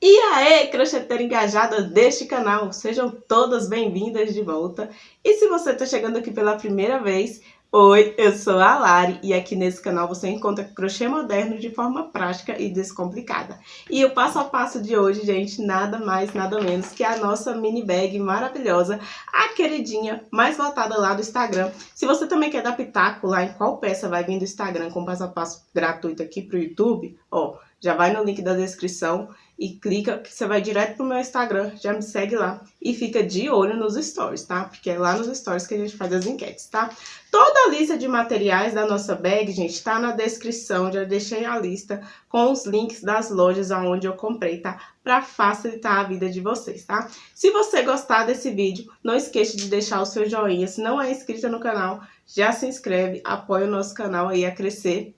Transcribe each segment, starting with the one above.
E aí, crocheteira engajada deste canal, sejam todas bem-vindas de volta. E se você está chegando aqui pela primeira vez, oi, eu sou a Lari e aqui nesse canal você encontra crochê moderno de forma prática e descomplicada. E o passo a passo de hoje, gente, nada mais, nada menos que a nossa mini bag maravilhosa, a queridinha, mais voltada lá do Instagram. Se você também quer dar pitaco lá em qual peça vai vir do Instagram com passo a passo gratuito aqui pro YouTube, ó, já vai no link da descrição e clica que você vai direto pro meu Instagram, já me segue lá e fica de olho nos stories, tá? Porque é lá nos stories que a gente faz as enquetes, tá? Toda a lista de materiais da nossa bag, gente, tá na descrição, já deixei a lista com os links das lojas aonde eu comprei, tá? Pra facilitar a vida de vocês, tá? Se você gostar desse vídeo, não esqueça de deixar o seu joinha, se não é inscrita no canal, já se inscreve, apoia o nosso canal aí a crescer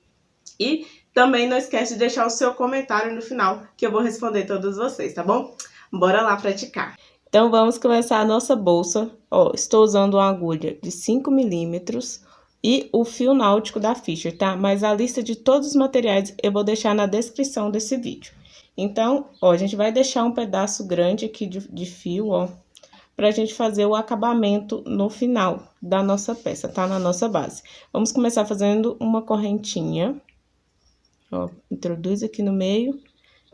e também não esquece de deixar o seu comentário no final, que eu vou responder todos vocês, tá bom? Bora lá praticar! Então, vamos começar a nossa bolsa. Ó, estou usando uma agulha de 5 milímetros e o fio náutico da Fisher, tá? Mas a lista de todos os materiais eu vou deixar na descrição desse vídeo. Então, ó, a gente vai deixar um pedaço grande aqui de fio, ó, pra gente fazer o acabamento no final da nossa peça, tá? Na nossa base. Vamos começar fazendo uma correntinha. Ó, introduz aqui no meio,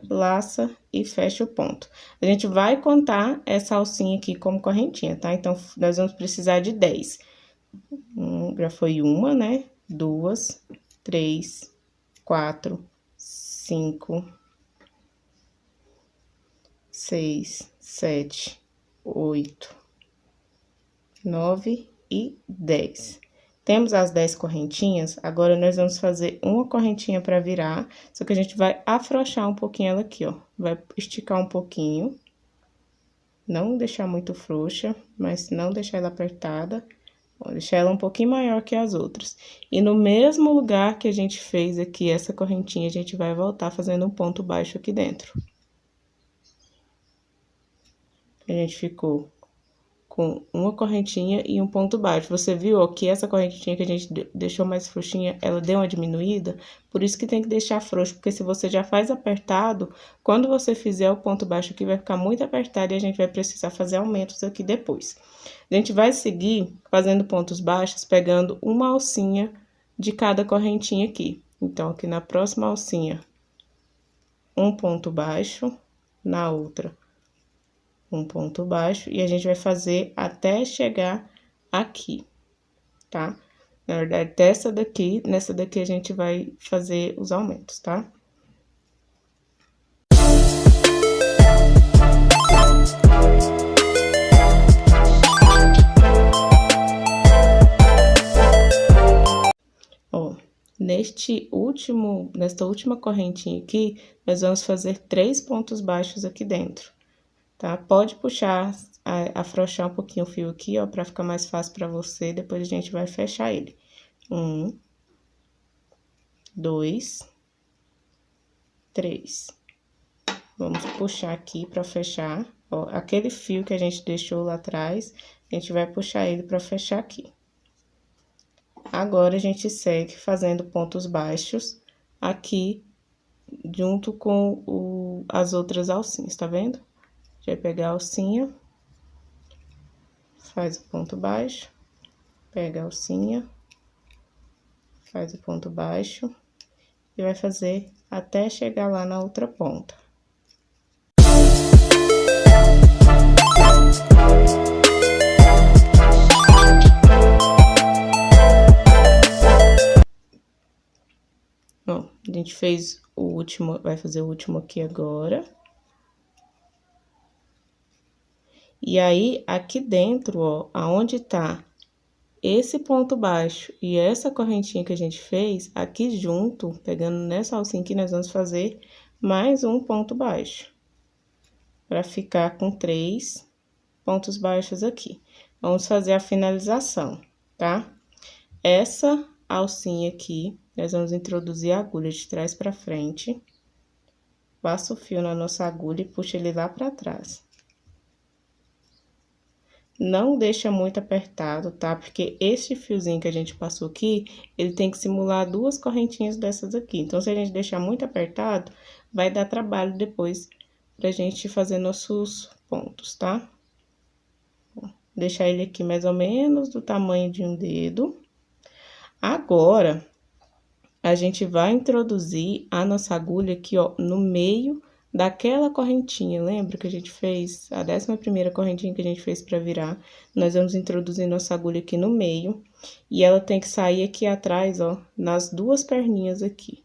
laça e fecha o ponto. A gente vai contar essa alcinha aqui como correntinha, tá? Então, nós vamos precisar de 10. Já foi uma, né? 2, 3, 4, 5, 6, 7, 8, 9 e 10. Temos as 10 correntinhas, agora nós vamos fazer uma correntinha para virar, só que a gente vai afrouxar um pouquinho ela aqui, ó. Vai esticar um pouquinho, não deixar muito frouxa, mas não deixar ela apertada, ó, deixar ela um pouquinho maior que as outras. E no mesmo lugar que a gente fez aqui essa correntinha, a gente vai voltar fazendo um ponto baixo aqui dentro. A gente ficou com uma correntinha e um ponto baixo. Você viu, ó, que essa correntinha que a gente deixou mais frouxinha, ela deu uma diminuída? Por isso que tem que deixar frouxo, porque se você já faz apertado, quando você fizer o ponto baixo aqui, vai ficar muito apertado e a gente vai precisar fazer aumentos aqui depois. A gente vai seguir fazendo pontos baixos, pegando uma alcinha de cada correntinha aqui. Então, aqui na próxima alcinha, um ponto baixo, na outra, um ponto baixo, e a gente vai fazer até chegar aqui, tá? Na verdade, dessa daqui, nessa daqui a gente vai fazer os aumentos, tá? Ó, nesta última correntinha aqui, nós vamos fazer 3 pontos baixos aqui dentro. Tá? Pode puxar, afrouxar um pouquinho o fio aqui, ó, pra ficar mais fácil pra você, depois a gente vai fechar ele. 1, 2, 3. Vamos puxar aqui pra fechar, ó, aquele fio que a gente deixou lá atrás, a gente vai puxar ele pra fechar aqui. Agora, a gente segue fazendo pontos baixos aqui, junto com as outras alcinhas, tá vendo? A gente vai pegar a alcinha, faz o ponto baixo, pega a alcinha, faz o ponto baixo e vai fazer até chegar lá na outra ponta. Ó, a gente fez o último, vai fazer o último aqui agora. E aí, aqui dentro, ó, aonde tá esse ponto baixo e essa correntinha que a gente fez, aqui junto, pegando nessa alcinha aqui, nós vamos fazer mais um ponto baixo. Pra ficar com 3 pontos baixos aqui. Vamos fazer a finalização, tá? Essa alcinha aqui, nós vamos introduzir a agulha de trás pra frente. Passa o fio na nossa agulha e puxa ele lá pra trás. Não deixa muito apertado, tá? Porque este fiozinho que a gente passou aqui, ele tem que simular 2 correntinhas dessas aqui. Então, se a gente deixar muito apertado, vai dar trabalho depois pra gente fazer nossos pontos, tá? Deixar ele aqui mais ou menos do tamanho de um dedo. Agora, a gente vai introduzir a nossa agulha aqui, ó, no meio daquela correntinha. Lembra que a gente fez a 11ª correntinha que a gente fez pra virar? Nós vamos introduzir nossa agulha aqui no meio. E ela tem que sair aqui atrás, ó, nas duas perninhas aqui.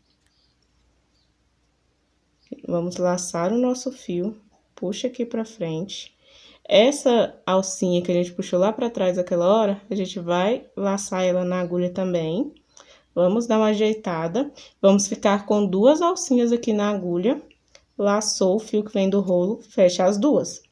Vamos laçar o nosso fio, puxa aqui pra frente. Essa alcinha que a gente puxou lá pra trás aquela hora, a gente vai laçar ela na agulha também. Vamos dar uma ajeitada. Vamos ficar com duas alcinhas aqui na agulha. Laçou o fio que vem do rolo, fecha as duas.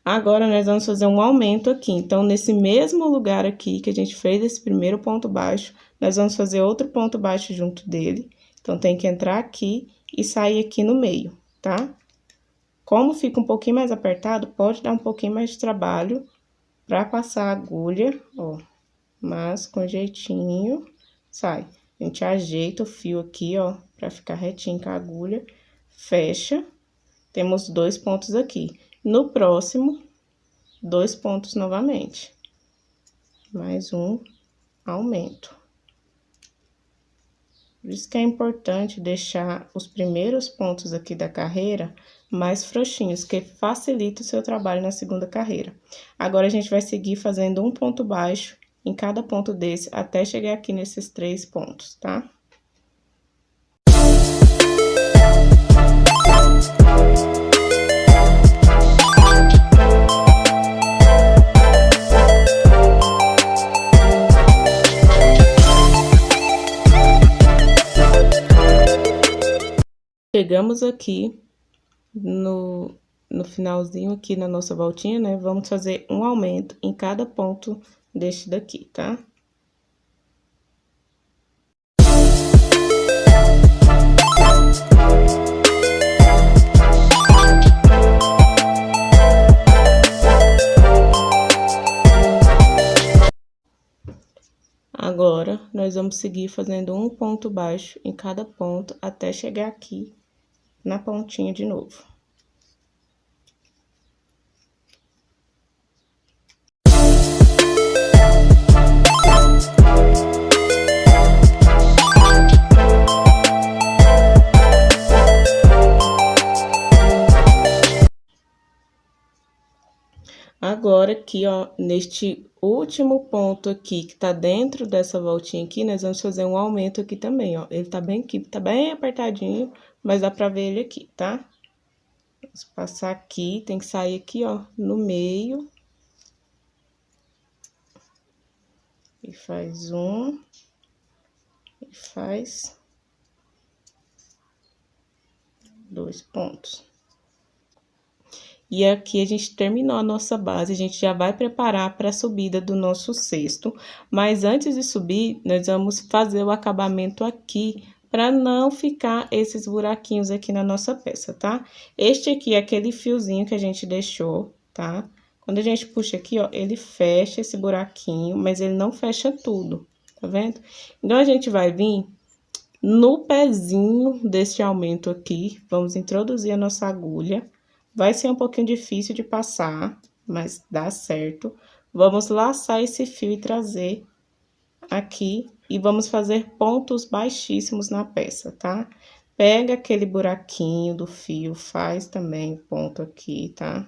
Agora, nós vamos fazer um aumento aqui. Então, nesse mesmo lugar aqui que a gente fez esse primeiro ponto baixo, nós vamos fazer outro ponto baixo junto dele. Então, tem que entrar aqui e sair aqui no meio, tá? Como fica um pouquinho mais apertado, pode dar um pouquinho mais de trabalho pra passar a agulha, ó. Mas, com jeitinho, sai. A gente ajeita o fio aqui, ó, pra ficar retinho com a agulha. Fecha. Temos 2 pontos aqui. No próximo, 2 pontos novamente. Mais um aumento. Por isso que é importante deixar os primeiros pontos aqui da carreira mais frouxinhos, que facilita o seu trabalho na segunda carreira. Agora, a gente vai seguir fazendo um ponto baixo em cada ponto desse, até chegar aqui nesses 3 pontos, tá? Chegamos aqui no finalzinho aqui na nossa voltinha, né? Vamos fazer um aumento em cada ponto deste daqui, tá? Agora, nós vamos seguir fazendo um ponto baixo em cada ponto até chegar aqui na pontinha de novo. Agora, aqui, ó, neste último ponto aqui, que tá dentro dessa voltinha aqui, nós vamos fazer um aumento aqui também, ó. Ele tá bem aqui, tá bem apertadinho, mas dá pra ver ele aqui, tá? Vamos passar aqui, tem que sair aqui, ó, no meio. E faz um. E faz 2 pontos. E aqui a gente terminou a nossa base, a gente já vai preparar para a subida do nosso cesto. Mas antes de subir, nós vamos fazer o acabamento aqui, para não ficar esses buraquinhos aqui na nossa peça, tá? Este aqui é aquele fiozinho que a gente deixou, tá? Quando a gente puxa aqui, ó, ele fecha esse buraquinho, mas ele não fecha tudo, tá vendo? Então, a gente vai vir no pezinho deste aumento aqui, vamos introduzir a nossa agulha. Vai ser um pouquinho difícil de passar, mas dá certo. Vamos laçar esse fio e trazer aqui e vamos fazer pontos baixíssimos na peça, tá? Pega aquele buraquinho do fio, faz também ponto aqui, tá?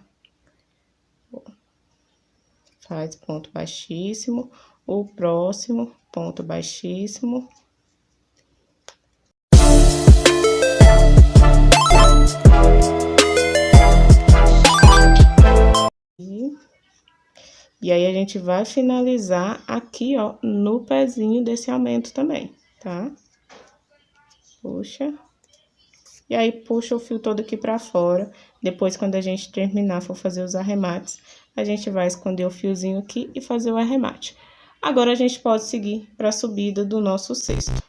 Faz ponto baixíssimo, o próximo ponto baixíssimo. E aí, a gente vai finalizar aqui, ó, no pezinho desse aumento também, tá? Puxa. E aí, puxa o fio todo aqui pra fora. Depois, quando a gente terminar, for fazer os arremates, a gente vai esconder o fiozinho aqui e fazer o arremate. Agora, a gente pode seguir pra subida do nosso cesto.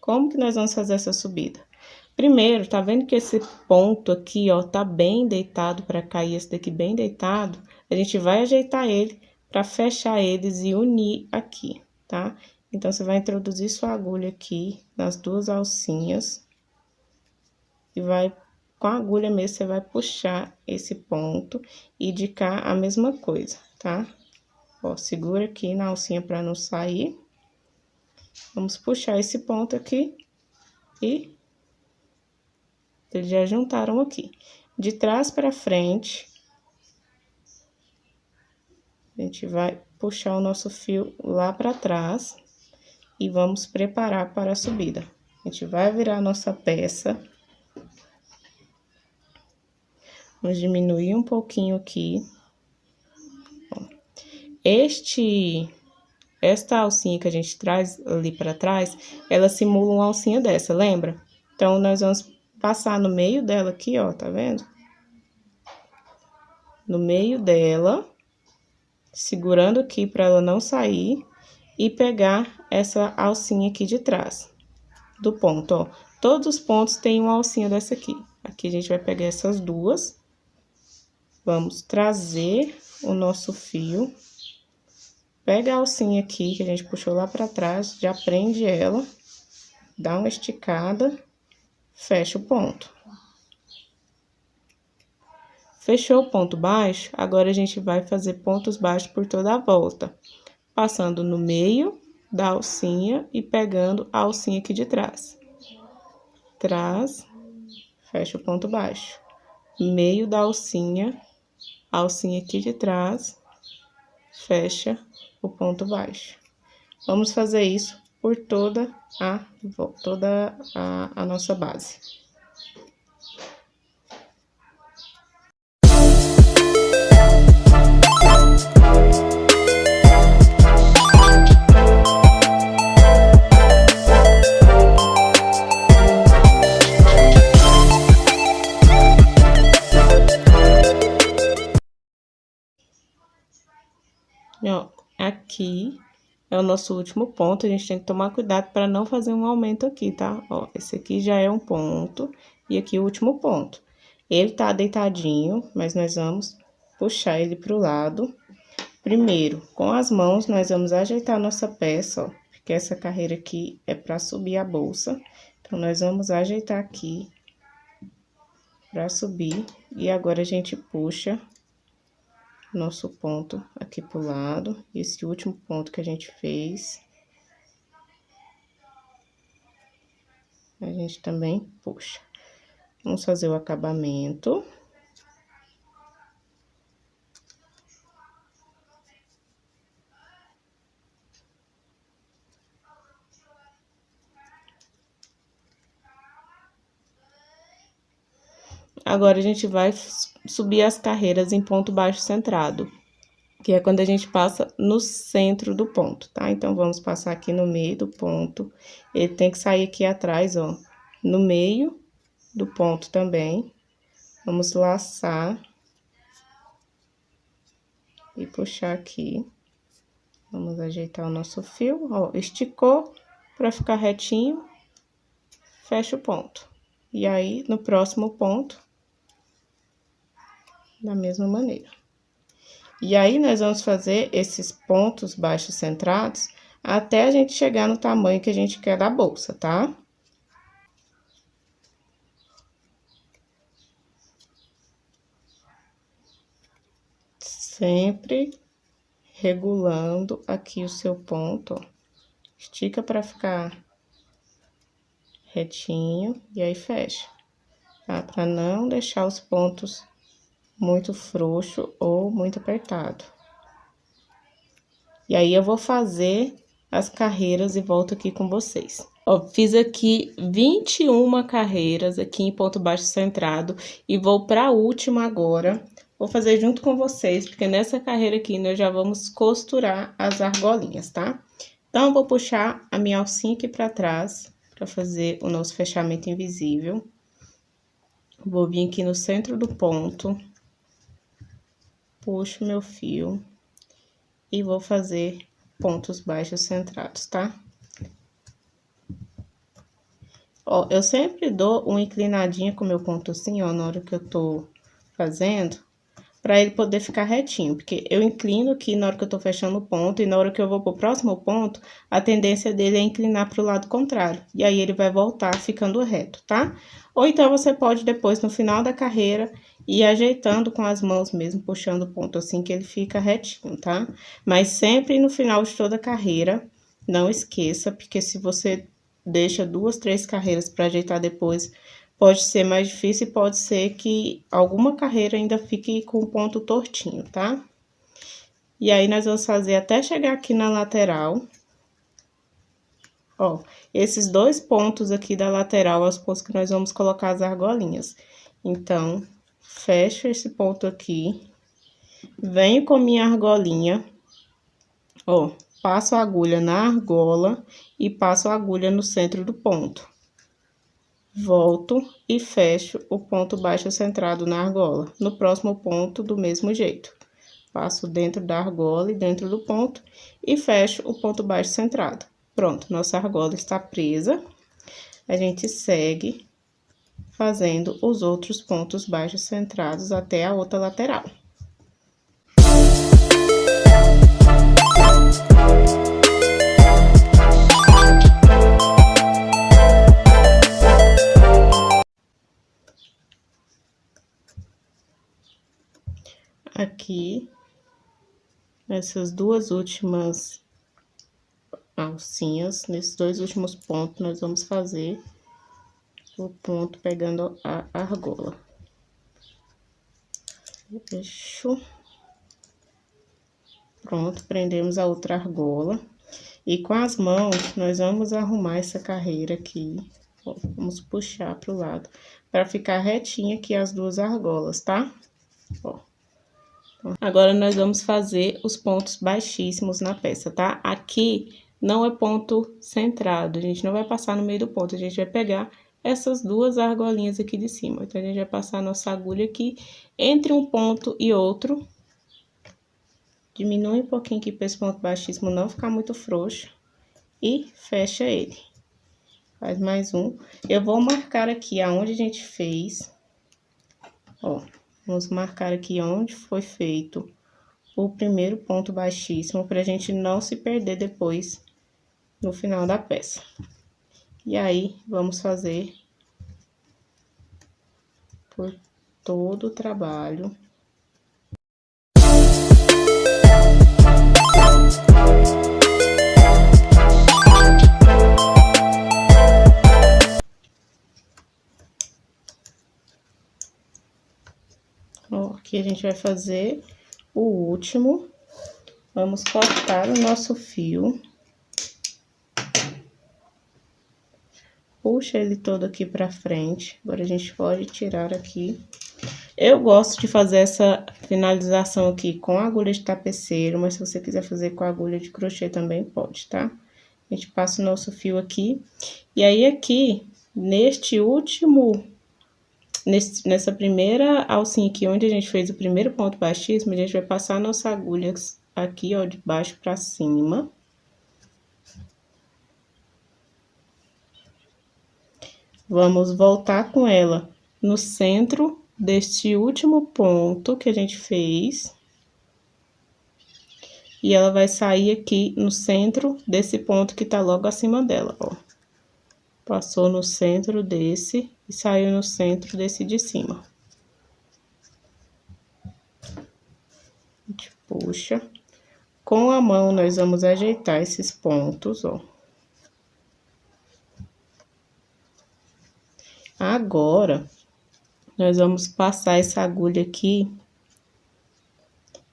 Como que nós vamos fazer essa subida? Primeiro, tá vendo que esse ponto aqui, ó, tá bem deitado pra cá e esse daqui bem deitado? A gente vai ajeitar ele pra fechar eles e unir aqui, tá? Então, você vai introduzir sua agulha aqui nas duas alcinhas. E vai, com a agulha mesmo, você vai puxar esse ponto e de cá a mesma coisa, tá? Ó, segura aqui na alcinha pra não sair. Vamos puxar esse ponto aqui e eles já juntaram aqui. De trás pra frente, a gente vai puxar o nosso fio lá pra trás e vamos preparar para a subida. A gente vai virar a nossa peça. Vamos diminuir um pouquinho aqui. Esta alcinha que a gente traz ali pra trás, ela simula uma alcinha dessa, lembra? Então, nós vamos passar no meio dela aqui, ó, tá vendo? No meio dela, segurando aqui pra ela não sair e pegar essa alcinha aqui de trás do ponto, ó. Todos os pontos têm uma alcinha dessa aqui. Aqui a gente vai pegar essas duas. Vamos trazer o nosso fio. Pega a alcinha aqui que a gente puxou lá pra trás, já prende ela, dá uma esticada, fecha o ponto. Fechou o ponto baixo, agora a gente vai fazer pontos baixos por toda a volta, passando no meio da alcinha e pegando a alcinha aqui de trás. Trás, fecha o ponto baixo. Meio da alcinha, alcinha aqui de trás, fecha o ponto baixo. Vamos fazer isso por toda a nossa base. Ó, aqui é o nosso último ponto, a gente tem que tomar cuidado para não fazer um aumento aqui, tá? Ó, esse aqui já é um ponto e aqui o último ponto. Ele tá deitadinho, mas nós vamos puxar ele pro lado. Primeiro, com as mãos, nós vamos ajeitar a nossa peça, ó, porque essa carreira aqui é para subir a bolsa. Então, nós vamos ajeitar aqui para subir e agora a gente puxa nosso ponto aqui pro lado, esse último ponto que a gente fez, a gente também puxa. Vamos fazer o acabamento. Agora, a gente vai subir as carreiras em ponto baixo centrado, que é quando a gente passa no centro do ponto, tá? Então, vamos passar aqui no meio do ponto. Ele tem que sair aqui atrás, ó, no meio do ponto também. Vamos laçar e puxar aqui. Vamos ajeitar o nosso fio, ó, esticou pra ficar retinho, fecha o ponto. E aí, no próximo ponto, da mesma maneira. E aí, nós vamos fazer esses pontos baixos centrados até a gente chegar no tamanho que a gente quer da bolsa, tá? Sempre regulando aqui o seu ponto, ó. Estica pra ficar retinho e aí fecha, tá? Pra não deixar os pontos muito frouxo ou muito apertado. E aí, eu vou fazer as carreiras e volto aqui com vocês. Ó, fiz aqui 21 carreiras aqui em ponto baixo centrado e vou pra última agora. Vou fazer junto com vocês, porque nessa carreira aqui nós já vamos costurar as argolinhas, tá? Então, eu vou puxar a minha alcinha aqui pra trás, pra fazer o nosso fechamento invisível. Vou vir aqui no centro do ponto. Puxo meu fio e vou fazer pontos baixos centrados, tá? Ó, eu sempre dou uma inclinadinha com meu ponto assim, ó, na hora que eu tô fazendo, para ele poder ficar retinho, porque eu inclino aqui na hora que eu tô fechando o ponto, e na hora que eu vou pro próximo ponto, a tendência dele é inclinar pro lado contrário, e aí ele vai voltar ficando reto, tá? Ou então, você pode depois, no final da carreira, ir ajeitando com as mãos mesmo, puxando o ponto assim que ele fica retinho, tá? Mas sempre no final de toda a carreira, não esqueça, porque se você deixa 2, 3 carreiras para ajeitar depois, pode ser mais difícil e pode ser que alguma carreira ainda fique com o ponto tortinho, tá? E aí, nós vamos fazer até chegar aqui na lateral. Ó, esses 2 pontos aqui da lateral, é os pontos que nós vamos colocar as argolinhas. Então, fecho esse ponto aqui, venho com minha argolinha, ó, passo a agulha na argola e passo a agulha no centro do ponto. Volto e fecho o ponto baixo centrado na argola. No próximo ponto, do mesmo jeito. Passo dentro da argola e dentro do ponto e fecho o ponto baixo centrado. Pronto, nossa argola está presa. A gente segue fazendo os outros pontos baixos centrados até a outra lateral. Aqui, nessas 2 últimas alcinhas, nesses 2 últimos pontos, nós vamos fazer o ponto pegando a argola. Fecho. Pronto, prendemos a outra argola. E com as mãos, nós vamos arrumar essa carreira aqui, ó, vamos puxar pro lado, para ficar retinha aqui as 2 argolas, tá? Ó. Agora, nós vamos fazer os pontos baixíssimos na peça, tá? Aqui não é ponto centrado, a gente não vai passar no meio do ponto, a gente vai pegar essas 2 argolinhas aqui de cima. Então, a gente vai passar a nossa agulha aqui entre um ponto e outro. Diminui um pouquinho aqui para esse ponto baixíssimo não ficar muito frouxo. E fecha ele. Faz mais um. Eu vou marcar aqui aonde a gente fez. Ó, vamos marcar aqui onde foi feito o primeiro ponto baixíssimo, pra gente não se perder depois no final da peça. E aí, vamos fazer por todo o trabalho. Ó, aqui a gente vai fazer o último. Vamos cortar o nosso fio. Puxa ele todo aqui pra frente. Agora, a gente pode tirar aqui. Eu gosto de fazer essa finalização aqui com agulha de tapeceiro, mas se você quiser fazer com agulha de crochê também pode, tá? A gente passa o nosso fio aqui. E aí, aqui, neste último... Nessa primeira alcinha aqui, onde a gente fez o primeiro ponto baixíssimo, a gente vai passar a nossa agulha aqui, ó, de baixo pra cima. Vamos voltar com ela no centro deste último ponto que a gente fez. E ela vai sair aqui no centro desse ponto que tá logo acima dela, ó. Passou no centro desse e saiu no centro desse de cima. A gente puxa. Com a mão, nós vamos ajeitar esses pontos, ó. Agora, nós vamos passar essa agulha aqui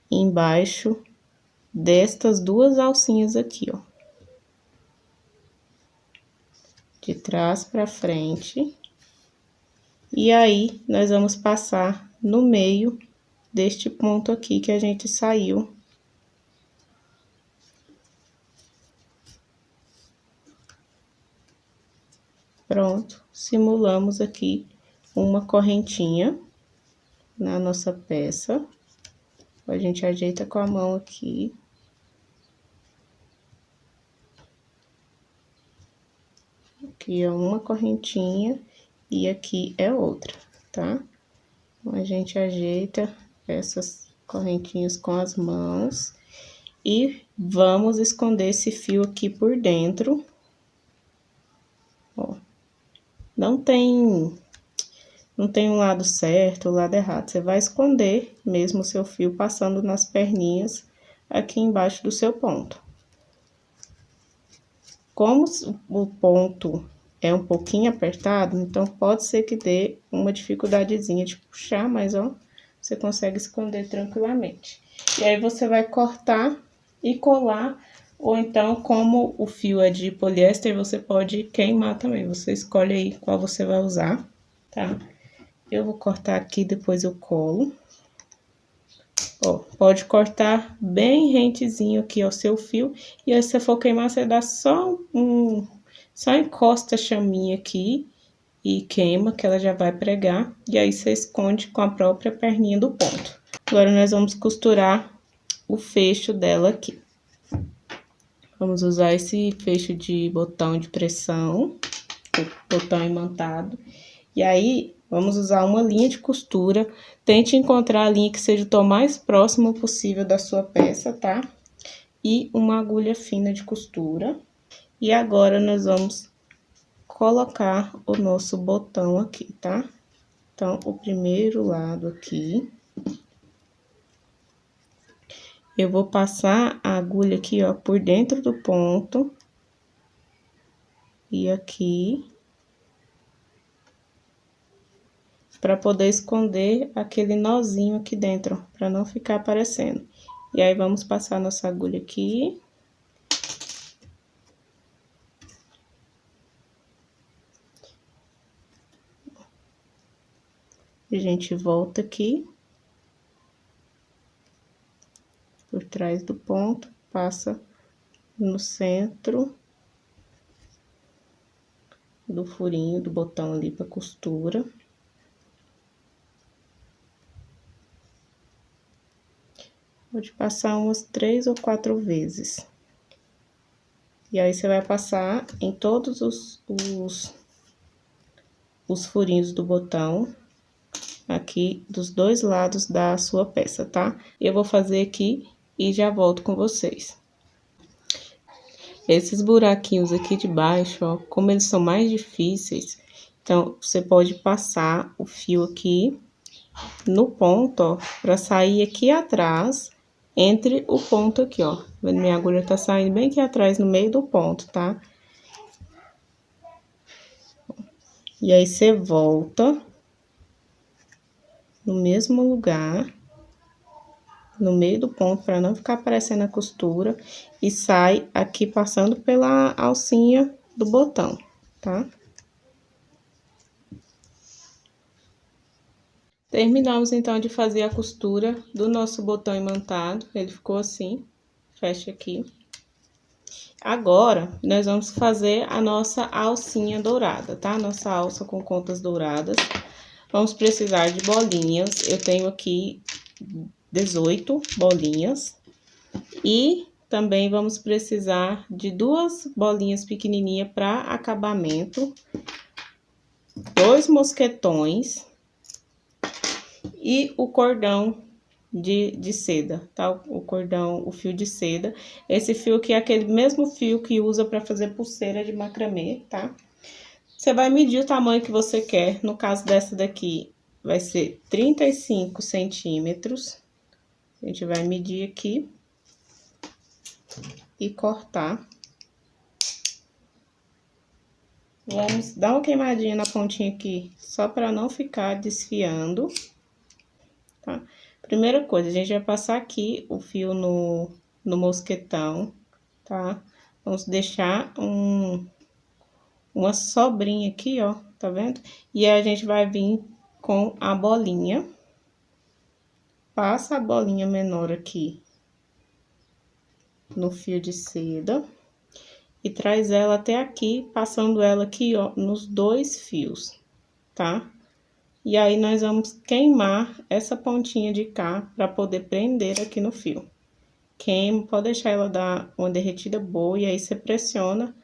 embaixo destas 2 alcinhas aqui, ó. De trás pra frente. E aí, nós vamos passar no meio deste ponto aqui que a gente saiu. Pronto, simulamos aqui uma correntinha na nossa peça. A gente ajeita com a mão aqui. Aqui é uma correntinha e aqui é outra, tá? Então, a gente ajeita essas correntinhas com as mãos. E vamos esconder esse fio aqui por dentro. Ó, não tem um lado certo, o lado errado. Você vai esconder mesmo o seu fio passando nas perninhas aqui embaixo do seu ponto. Como o ponto é um pouquinho apertado, então pode ser que dê uma dificuldadezinha de puxar, mas ó, você consegue esconder tranquilamente. E aí você vai cortar e colar, ou então, como o fio é de poliéster, você pode queimar também. Você escolhe aí qual você vai usar, tá? Eu vou cortar aqui, depois eu colo. Ó, pode cortar bem rentezinho aqui ao seu fio. E aí, se você for queimar, você dá só encosta a chaminha aqui e queima, que ela já vai pregar. E aí, você esconde com a própria perninha do ponto. Agora, nós vamos costurar o fecho dela aqui. Vamos usar esse fecho de botão de pressão, botão imantado. E aí, vamos usar uma linha de costura. Tente encontrar a linha que seja o tom mais próximo possível da sua peça, tá? E uma agulha fina de costura. E agora, nós vamos colocar o nosso botão aqui, tá? Então, o primeiro lado aqui. Eu vou passar a agulha aqui, ó, por dentro do ponto. E aqui. Para poder esconder aquele nozinho aqui dentro, para não ficar aparecendo. E aí, vamos passar nossa agulha aqui. A gente volta aqui. Por trás do ponto, passa no centro do furinho do botão ali para costura. Pode passar umas 3 ou 4 vezes. E aí, você vai passar em todos os furinhos do botão, aqui dos dois lados da sua peça, tá? Eu vou fazer aqui e já volto com vocês. Esses buraquinhos aqui de baixo, ó, como eles são mais difíceis, então, você pode passar o fio aqui no ponto, ó, pra sair aqui atrás, entre o ponto aqui, ó. Vendo, minha agulha tá saindo bem aqui atrás, no meio do ponto, tá? E aí, você volta no mesmo lugar, no meio do ponto, pra não ficar aparecendo a costura, e sai aqui passando pela alcinha do botão, tá? Terminamos, então, de fazer a costura do nosso botão imantado. Ele ficou assim, fecha aqui. Agora, nós vamos fazer a nossa alcinha dourada, tá? Nossa alça com contas douradas. Vamos precisar de bolinhas. Eu tenho aqui 18 bolinhas. E também vamos precisar de 2 bolinhas pequenininhas para acabamento. 2 mosquetões. E o cordão de seda, tá? O fio de seda. Esse fio aqui é aquele mesmo fio que usa para fazer pulseira de macramê, tá? Você vai medir o tamanho que você quer. No caso dessa daqui, vai ser 35 centímetros. A gente vai medir aqui e cortar. Vamos dar uma queimadinha na pontinha aqui, só para não ficar desfiando, tá? Primeira coisa, a gente vai passar aqui o fio no mosquetão, tá? Vamos deixar uma sobrinha aqui, ó, tá vendo? E aí, a gente vai vir com a bolinha. Passa a bolinha menor aqui no fio de seda. E traz ela até aqui, passando ela aqui, ó, nos 2 fios, tá? E aí, nós vamos queimar essa pontinha de cá pra poder prender aqui no fio. Queima, pode deixar ela dar uma derretida boa, e aí você pressiona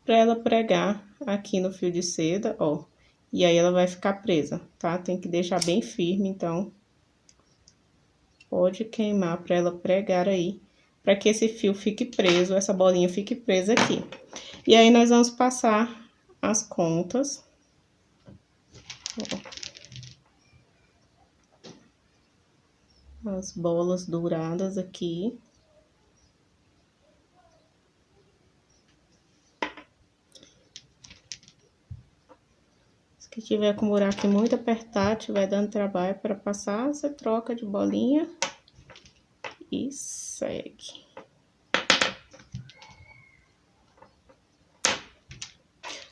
pra ela pregar aqui no fio de seda, ó. E aí, ela vai ficar presa, tá? Tem que deixar bem firme, então. pode queimar para ela pregar aí, para que esse fio fique preso, essa bolinha fique presa aqui. E aí, nós vamos passar as contas. Ó. As bolas douradas aqui. Se que tiver com o buraco muito apertado, tiver dando trabalho para passar, você troca de bolinha e segue.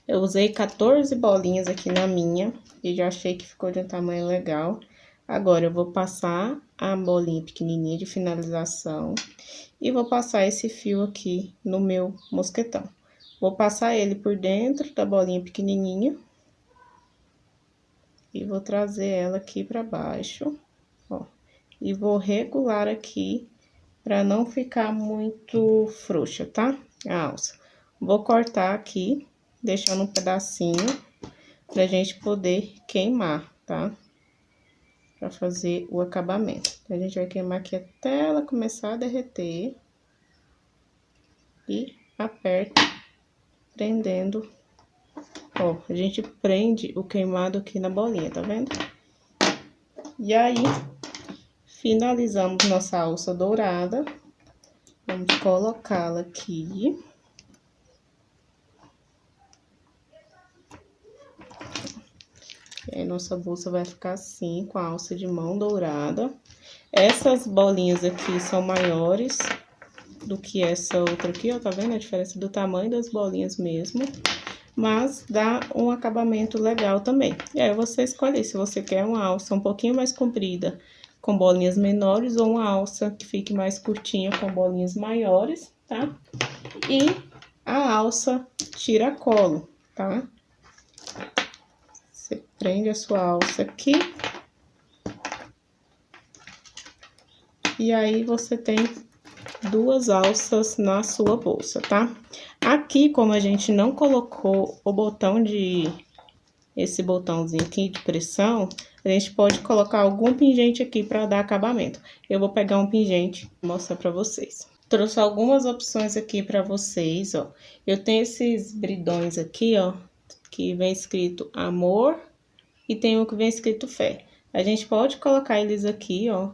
Eu usei 14 bolinhas aqui na minha e já achei que ficou de um tamanho legal. Agora, eu vou passar a bolinha pequenininha de finalização e vou passar esse fio aqui no meu mosquetão. Vou passar ele por dentro da bolinha pequenininha e vou trazer ela aqui pra baixo, ó. E vou regular aqui pra não ficar muito frouxa, tá? A alça. Vou cortar aqui, deixando um pedacinho pra gente poder queimar, tá? Pra fazer o acabamento. A gente vai queimar aqui até ela começar a derreter. E aperta, prendendo. Ó, a gente prende o queimado aqui na bolinha, tá vendo? E aí, finalizamos nossa alça dourada. Vamos colocá-la aqui. E aí, nossa bolsa vai ficar assim, com a alça de mão dourada. Essas bolinhas aqui são maiores do que essa outra aqui, ó, tá vendo a diferença do tamanho das bolinhas mesmo? Mas dá um acabamento legal também. E aí, você escolhe se você quer uma alça um pouquinho mais comprida, com bolinhas menores, ou uma alça que fique mais curtinha, com bolinhas maiores, tá? E a alça tiracolo, tá? Você prende a sua alça aqui. E aí, você tem duas alças na sua bolsa, tá? Aqui, como a gente não colocou o botão esse botãozinho aqui de pressão, a gente pode colocar algum pingente aqui para dar acabamento. Eu vou pegar um pingente e mostrar para vocês. Trouxe algumas opções aqui para vocês, ó. Eu tenho esses bridões aqui, ó, que vem escrito amor e tem um que vem escrito fé. A gente pode colocar eles aqui, ó,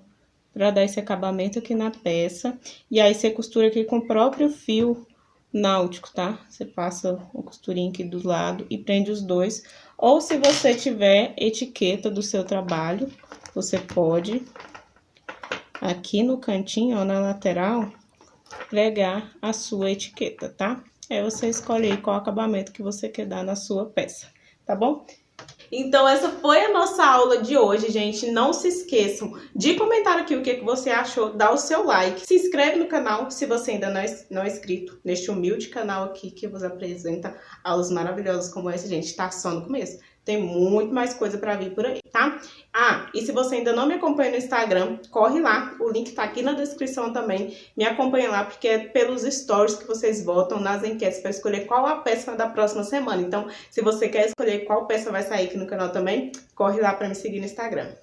para dar esse acabamento aqui na peça. E aí, você costura aqui com o próprio fio náutico, tá? Você passa uma costurinha aqui do lado e prende os dois. Ou se você tiver etiqueta do seu trabalho, você pode, aqui no cantinho, ó, na lateral, pregar a sua etiqueta, tá? Aí, você escolhe aí qual acabamento que você quer dar na sua peça, tá bom? Então, essa foi a nossa aula de hoje, gente. Não se esqueçam de comentar aqui o que você achou, dá o seu like, se inscreve no canal se você ainda não é inscrito neste humilde canal aqui que vos apresenta aulas maravilhosas como essa, gente. Tá só no começo. Tem muito mais coisa pra vir por aí, tá? Ah, e se você ainda não me acompanha no Instagram, corre lá, o link tá aqui na descrição também. Me acompanha lá, porque é pelos stories que vocês votam nas enquetes para escolher qual a peça da próxima semana. Então, se você quer escolher qual peça vai sair aqui no canal também, corre lá pra me seguir no Instagram.